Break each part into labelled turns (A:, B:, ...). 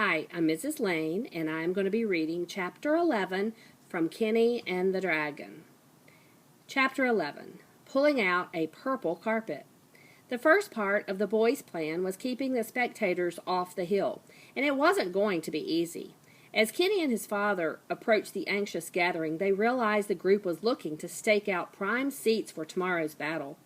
A: Hi, I'm Mrs. Lane, and I'm going to be reading Chapter 11 from Kenny and the Dragon. Chapter 11, Pulling Out a Purple Carpet. The first part of the boys' plan was keeping the spectators off the hill, and it wasn't going to be easy. As Kenny and his father approached the anxious gathering, they realized the group was looking to stake out prime seats for tomorrow's battle.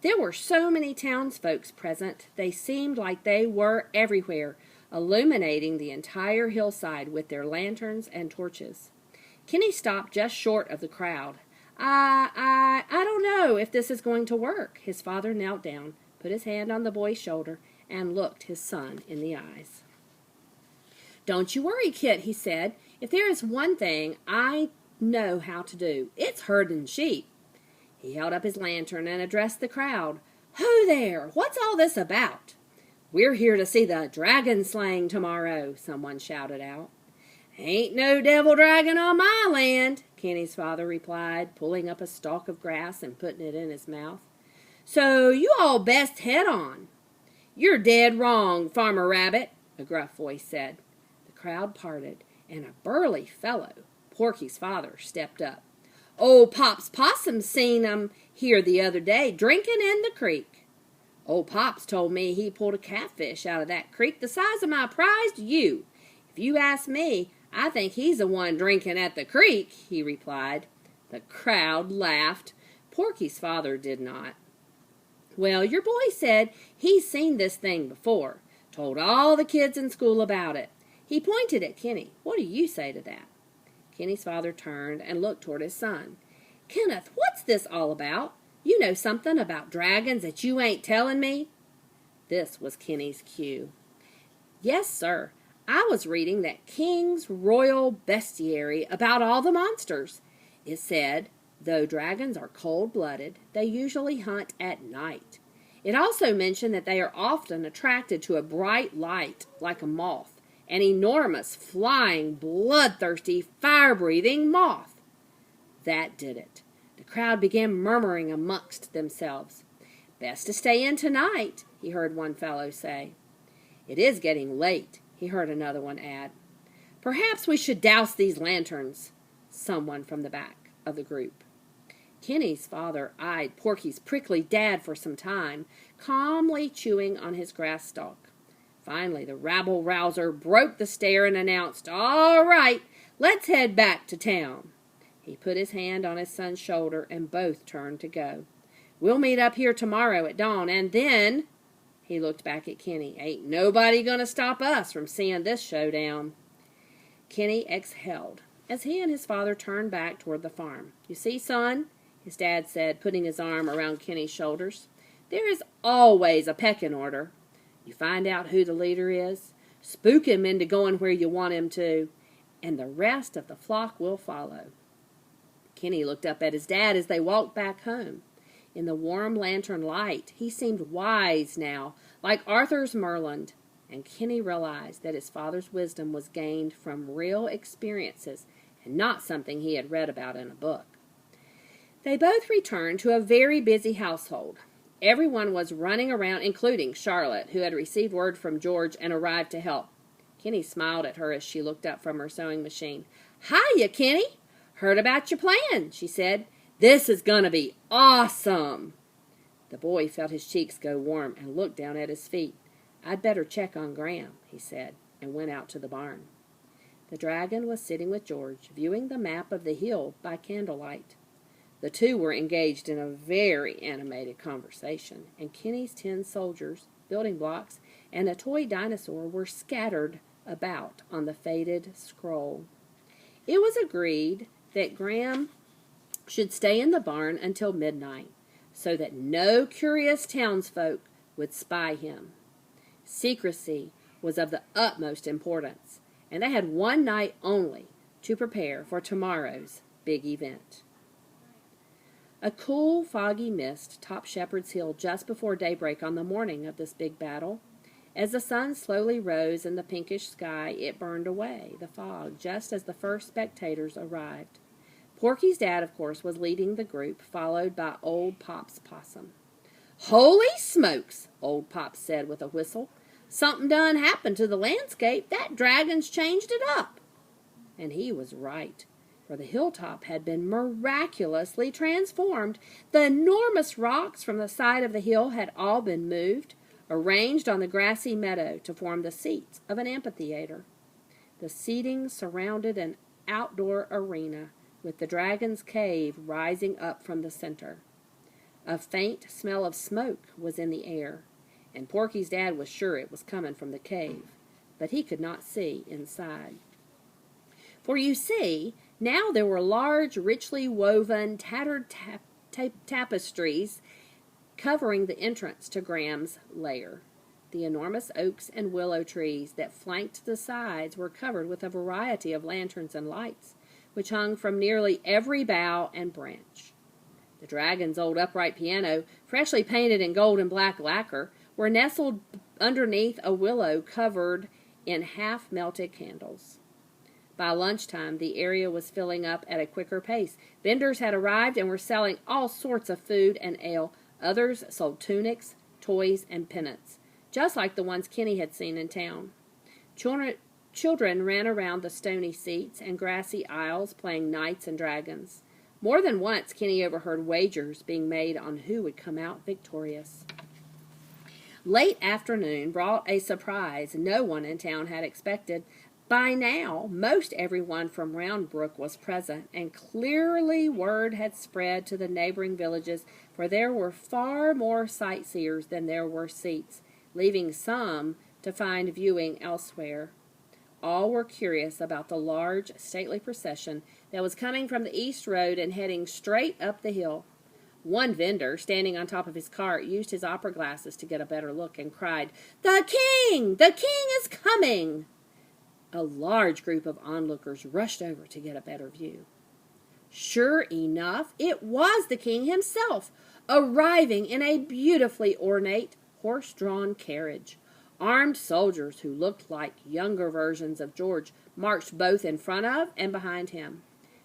A: There were so many townsfolk present, they seemed like they were everywhere, illuminating the entire hillside with their lanterns and torches. Kenny stopped just short of the crowd. I don't know if this is going to work. His father knelt down, put his hand on the boy's shoulder, and looked his son in the eyes. Don't you worry, Kit, he said. If there is one thing I know how to do, it's herding sheep. He held up his lantern and addressed the crowd. Ho there! What's all this about? We're here to see the dragon slaying tomorrow, someone shouted out. Ain't no devil dragon on my land, Kenny's father replied, pulling up a stalk of grass and putting it in his mouth. So you all best head on. You're dead wrong, Farmer Rabbit, a gruff voice said. The crowd parted, and a burly fellow, Porky's father, stepped up. Old Pop's Possum seen 'em here the other day, drinking in the creek. Old Pops told me he pulled a catfish out of that creek the size of my prized ewe. If you ask me, I think he's the one drinking at the creek, he replied. The crowd laughed. Porky's father did not. Well, your boy said he's seen this thing before. Told all the kids in school about it. He pointed at Kenny. What do you say to that? Kenny's father turned and looked toward his son. Kenneth, what's this all about? You know something about dragons that you ain't telling me? This was Kenny's cue. Yes, sir. I was reading that King's Royal Bestiary about all the monsters. It said, though dragons are cold-blooded, they usually hunt at night. It also mentioned that they are often attracted to a bright light, like a moth, an enormous, flying, bloodthirsty, fire-breathing moth. That did it. The crowd began murmuring amongst themselves. Best to stay in tonight, he heard one fellow say. It is getting late, he heard another one add. Perhaps we should douse these lanterns, someone from the back of the group. Kenny's father eyed Porky's prickly dad for some time, calmly chewing on his grass stalk. Finally, the rabble-rouser broke the stare and announced, All right, let's head back to town. He put his hand on his son's shoulder, and both turned to go. We'll meet up here tomorrow at dawn, and then, he looked back at Kenny, ain't nobody going to stop us from seeing this showdown. Kenny exhaled as he and his father turned back toward the farm. You see, son, his dad said, putting his arm around Kenny's shoulders, there is always a pecking order. You find out who the leader is, spook him into going where you want him to, and the rest of the flock will follow. Kenny looked up at his dad as they walked back home. In the warm lantern light, he seemed wise now, like Arthur's Merlin, and Kenny realized that his father's wisdom was gained from real experiences and not something he had read about in a book. They both returned to a very busy household. Everyone was running around, including Charlotte, who had received word from George and arrived to help. Kenny smiled at her as she looked up from her sewing machine. Hiya, Kenny! Heard about your plan, she said. This is going to be awesome. The boy felt his cheeks go warm and looked down at his feet. I'd better check on Graham, he said, and went out to the barn. The dragon was sitting with George, viewing the map of the hill by candlelight. The two were engaged in a very animated conversation, and Kenny's 10 soldiers, building blocks, and a toy dinosaur were scattered about on the faded scroll. It was agreed that Graham should stay in the barn until midnight, so that no curious townsfolk would spy him. Secrecy was of the utmost importance, and they had one night only to prepare for tomorrow's big event. A cool, foggy mist topped Shepherd's Hill just before daybreak on the morning of this big battle. As the sun slowly rose in the pinkish sky, it burned away the fog just as the first spectators arrived. Porky's dad, of course, was leading the group, followed by Old Pop's Possum. Holy smokes, Old Pop said with a whistle. Something done happened to the landscape. That dragon's changed it up. And he was right, for the hilltop had been miraculously transformed. The enormous rocks from the side of the hill had all been moved, arranged on the grassy meadow to form the seats of an amphitheater. The seating surrounded an outdoor arena, with the dragon's cave rising up from the center. A faint smell of smoke was in the air, and Porky's dad was sure it was coming from the cave, but he could not see inside. For you see, now there were large, richly woven, tattered tapestries covering the entrance to Graham's lair. The enormous oaks and willow trees that flanked the sides were covered with a variety of lanterns and lights, which hung from nearly every bough and branch. The dragon's old upright piano, freshly painted in gold and black lacquer, were nestled underneath a willow covered in half-melted candles. By lunchtime, the area was filling up at a quicker pace. Vendors had arrived and were selling all sorts of food and ale. Others sold tunics, toys, and pennants, just like the ones Kenny had seen in town. Children ran around the stony seats and grassy aisles playing knights and dragons. More than once, Kenny overheard wagers being made on who would come out victorious. Late afternoon brought a surprise no one in town had expected. By now, most everyone from Round Brook was present, and clearly word had spread to the neighboring villages, for there were far more sightseers than there were seats, leaving some to find viewing elsewhere. All were curious about the large, stately procession that was coming from the east road and heading straight up the hill. One vendor, standing on top of his cart, used his opera glasses to get a better look and cried, "The king! The king is coming!" A large group of onlookers rushed over to get a better view. Sure enough, it was the king himself, arriving in a beautifully ornate, horse-drawn carriage. Armed soldiers who looked like younger versions of George marched both in front of and behind him.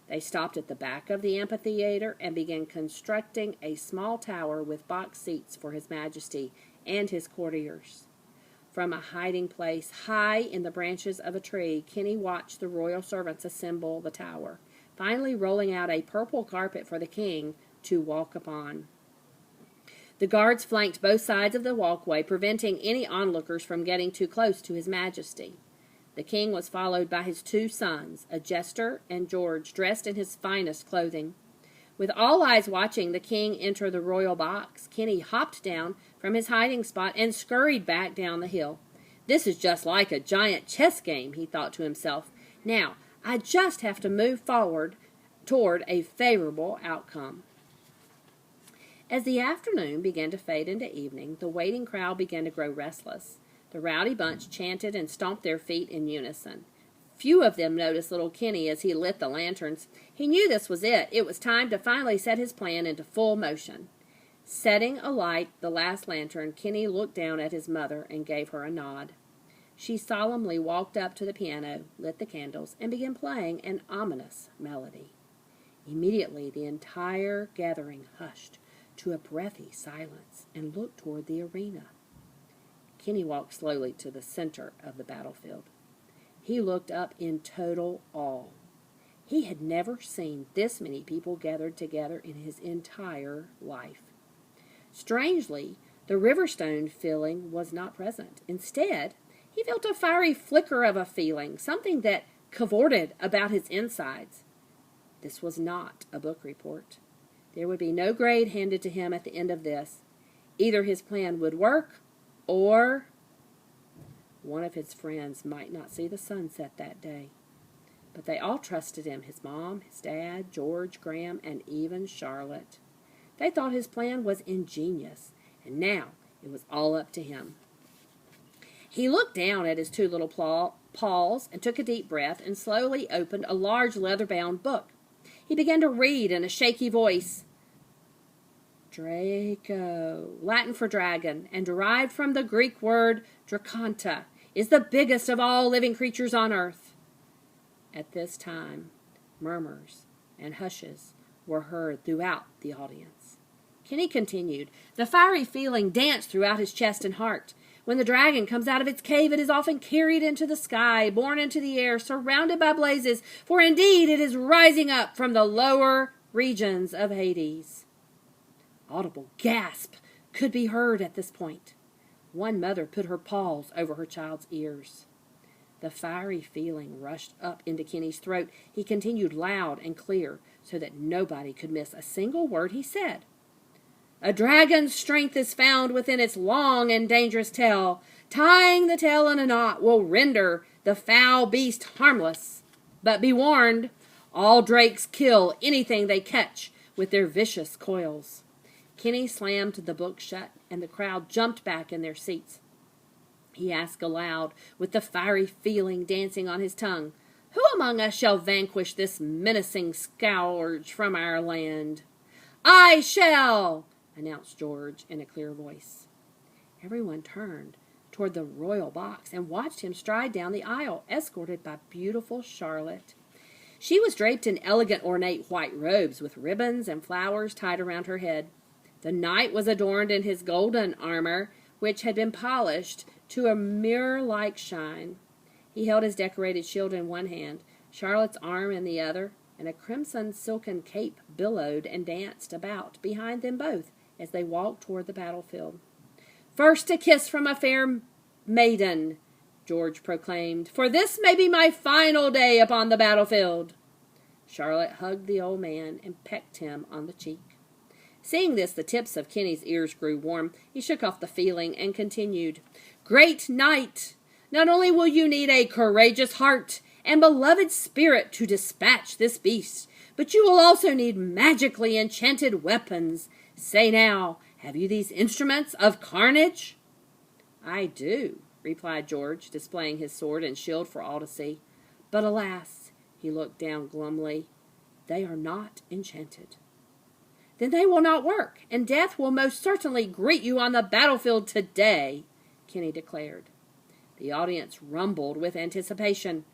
A: They stopped at the back of the amphitheater and began constructing a small tower with box seats for His Majesty and his courtiers. From a hiding place high in the branches of a tree, Kenny watched the royal servants assemble the tower, finally rolling out a purple carpet for the king to walk upon. The guards flanked both sides of the walkway, preventing any onlookers from getting too close to His Majesty. The king was followed by his two sons, a jester and George, dressed in his finest clothing. With all eyes watching the king enter the royal box, Kenny hopped down from his hiding spot and scurried back down the hill. "This is just like a giant chess game," he thought to himself. "Now, I just have to move forward toward a favorable outcome." As the afternoon began to fade into evening, the waiting crowd began to grow restless. The rowdy bunch chanted and stomped their feet in unison. Few of them noticed little Kenny as he lit the lanterns. He knew this was it. It was time to finally set his plan into full motion. Setting alight the last lantern, Kenny looked down at his mother and gave her a nod. She solemnly walked up to the piano, lit the candles, and began playing an ominous melody. Immediately, the entire gathering hushed to a breathy silence and looked toward the arena. Kenny walked slowly to the center of the battlefield. He looked up in total awe. He had never seen this many people gathered together in his entire life. Strangely, the Riverstone feeling was not present. Instead, he felt a fiery flicker of a feeling, something that cavorted about his insides. This was not a book report. There would be no grade handed to him at the end of this. Either his plan would work, or one of his friends might not see the sunset that day. But they all trusted him, his mom, his dad, George, Graham, and even Charlotte. They thought his plan was ingenious, and now it was all up to him. He looked down at his two little paws and took a deep breath and slowly opened a large leather-bound book. He began to read in a shaky voice. Draco, Latin for dragon, and derived from the Greek word draconta, is the biggest of all living creatures on earth. At this time, murmurs and hushes were heard throughout the audience. Kenny continued. The fiery feeling danced throughout his chest and heart. When the dragon comes out of its cave, it is often carried into the sky, borne into the air, surrounded by blazes, for indeed it is rising up from the lower regions of Hades. Audible gasp could be heard at this point. One mother put her paws over her child's ears. The fiery feeling rushed up into Kenny's throat. He continued loud and clear, so that nobody could miss a single word he said. A dragon's strength is found within its long and dangerous tail. Tying the tail in a knot will render the foul beast harmless. But be warned, all drakes kill anything they catch with their vicious coils. Kenny slammed the book shut, and the crowd jumped back in their seats. He asked aloud, with the fiery feeling dancing on his tongue, "Who among us shall vanquish this menacing scourge from our land?" "I shall!" announced George in a clear voice. Everyone turned toward the royal box and watched him stride down the aisle, escorted by beautiful Charlotte. She was draped in elegant, ornate white robes with ribbons and flowers tied around her head. The knight was adorned in his golden armor, which had been polished to a mirror-like shine. He held his decorated shield in one hand, Charlotte's arm in the other, and a crimson silken cape billowed and danced about behind them both as they walked toward the battlefield. "First a kiss from a fair maiden," George proclaimed, "for this may be my final day upon the battlefield." Charlotte hugged the old man and pecked him on the cheek. Seeing this, the tips of Kenny's ears grew warm. He shook off the feeling and continued, "Great knight, not only will you need a courageous heart and beloved spirit to dispatch this beast, but you will also need magically enchanted weapons. Say now, have you these instruments of carnage?" "I do," replied George, displaying his sword and shield for all to see. "But alas," he looked down glumly, "they are not enchanted." "Then they will not work, and death will most certainly greet you on the battlefield today," Kenny declared. The audience rumbled with anticipation.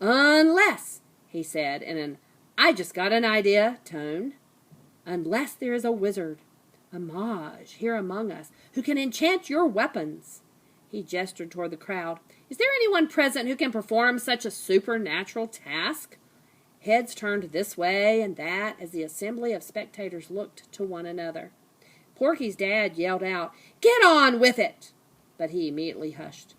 A: "Unless," he said in an "I just got an idea" tone, "unless there is a wizard, a mage, here among us who can enchant your weapons." He gestured toward the crowd. "Is there anyone present who can perform such a supernatural task?" Heads turned this way and that as the assembly of spectators looked to one another. Porky's dad yelled out, "Get on with it!" But he immediately hushed.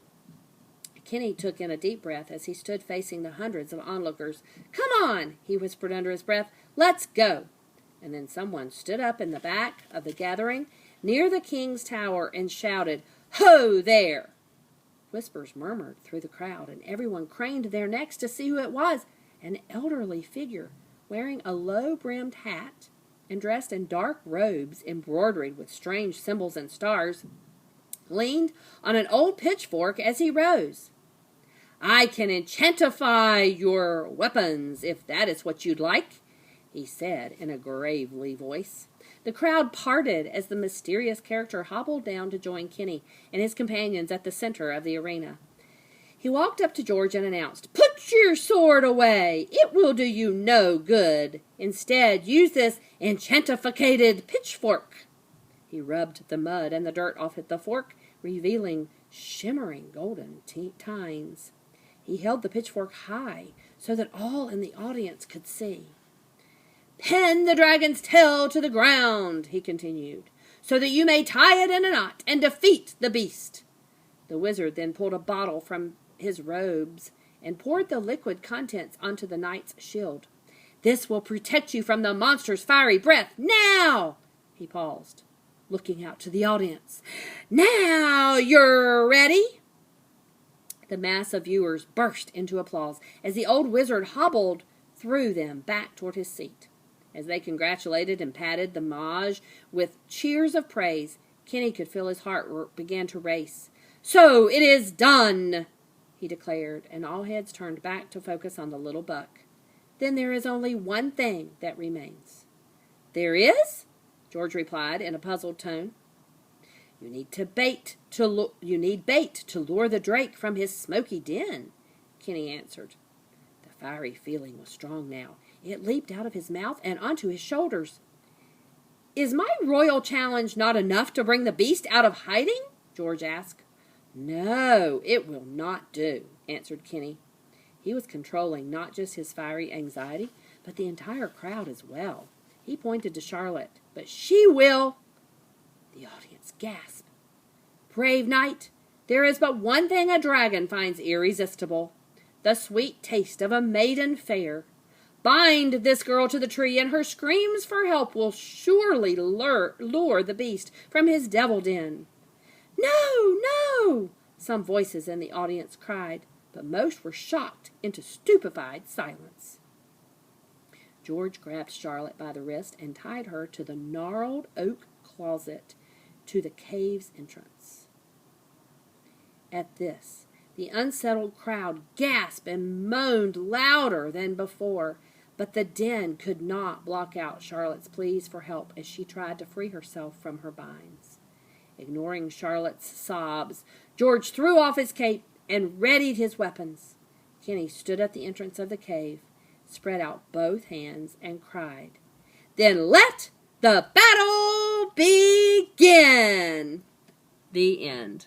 A: Kenny took in a deep breath as he stood facing the hundreds of onlookers. "Come on," he whispered under his breath. "Let's go." And then someone stood up in the back of the gathering near the king's tower and shouted, "Ho there!" Whispers murmured through the crowd, and everyone craned their necks to see who it was. An elderly figure, wearing a low-brimmed hat and dressed in dark robes embroidered with strange symbols and stars, leaned on an old pitchfork as he rose. "I can enchantify your weapons, if that is what you'd like," he said in a gravely voice. The crowd parted as the mysterious character hobbled down to join Kenny and his companions at the center of the arena. He walked up to George and announced, "Put your sword away. It will do you no good. Instead, use this enchantificated pitchfork." He rubbed the mud and the dirt off at the fork, revealing shimmering golden tines. He held the pitchfork high so that all in the audience could see. "Pin the dragon's tail to the ground," he continued, "so that you may tie it in a knot and defeat the beast." The wizard then pulled a bottle from his robes and poured the liquid contents onto the knight's shield. "This will protect you from the monster's fiery breath. Now!" He paused, looking out to the audience. "Now you're ready?" The mass of viewers burst into applause as the old wizard hobbled through them back toward his seat. As they congratulated and patted the mage with cheers of praise, Kenny could feel his heart began to race. "So it is done," he declared, and all heads turned back to focus on the little buck. "Then there is only one thing that remains." "There is?" George replied in a puzzled tone. You need bait to lure the drake from his smoky den," Kenny answered. The fiery feeling was strong now. It leaped out of his mouth and onto his shoulders. "Is my royal challenge not enough to bring the beast out of hiding?" George asked. "No, it will not do," answered Kenny. He was controlling not just his fiery anxiety, but the entire crowd as well. He pointed to Charlotte. "But she will!" The audience gasped. "Brave knight, there is but one thing a dragon finds irresistible, the sweet taste of a maiden fair. Bind this girl to the tree, and her screams for help will surely lure the beast from his devil den." "No, no!" some voices in the audience cried, but most were shocked into stupefied silence. George grabbed Charlotte by the wrist and tied her to the gnarled oak closet to the cave's entrance. At this, the unsettled crowd gasped and moaned louder than before, but the din could not block out Charlotte's pleas for help as she tried to free herself from her binds. Ignoring Charlotte's sobs, George threw off his cape and readied his weapons. Kenny stood at the entrance of the cave, spread out both hands, and cried, "Then let the battle begin!" The end.